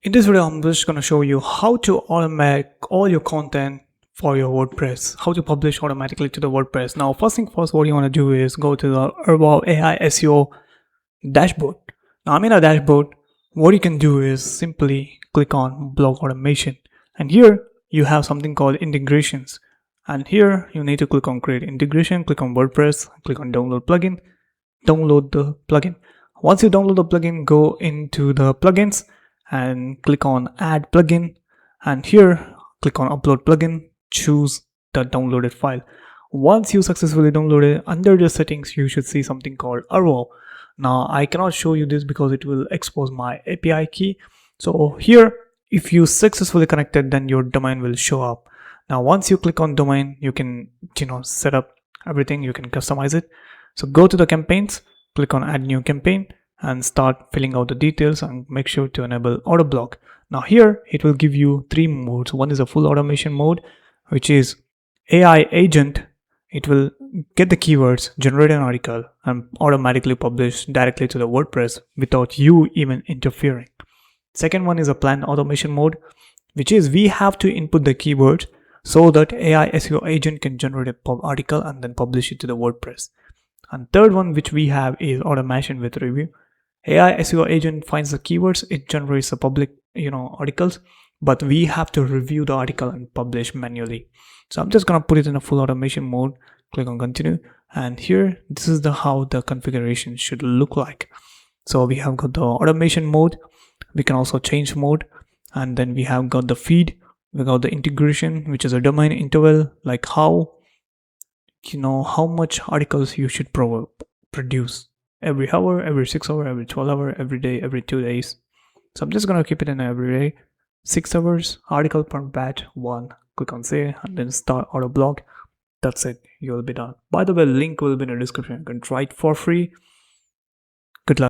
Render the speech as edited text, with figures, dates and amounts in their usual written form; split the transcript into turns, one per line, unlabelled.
In this video, I'm just going to show you how to automate all your content for your WordPress, how to publish automatically to the WordPress. Now, first thing first, what you want to do is go to the AI SEO dashboard. Now, I'm in a dashboard. What you can do is simply click on blog automation. And here you have something called integrations. And here you need to click on create integration, click on WordPress, click on download plugin, download the plugin. Once you download the plugin, go into the plugins and click on add plugin, and here click on upload plugin, choose the downloaded file. Once you successfully download it, under the settings you should see something called URL. Now I cannot show you this because it will expose my API key. So here, if you successfully connected, then your domain will show up. Now once you click on domain, you can set up everything, you can customize it. So go to the campaigns, click on add new campaign and start filling out the details, and make sure to enable auto block. Now here it will give you three modes. One is a full automation mode, which is AI agent. It will get the keywords, generate an article and automatically publish directly to the WordPress without you even interfering. Second one is a planned automation mode, which is we have to input the keywords so that AI SEO agent can generate an article and then publish it to the WordPress. And third one which we have is automation with review. AI SEO agent finds the keywords, it generates the public articles, but we have to review the article and publish manually. So I'm just gonna put it in a full automation mode, click on continue, and here this is how the configuration should look like. So we have got the automation mode, we can also change mode, and then we have got the feed, we got the integration, which is a domain interval, like how much articles you should produce every hour, every 6 hours, every 12 hours, every day, every 2 days. So I'm just gonna keep it in every day, 6 hours, article per batch 1. Click on save and then start auto blog. That's it, you'll be done. By the way, link will be in the description. You can try it for free.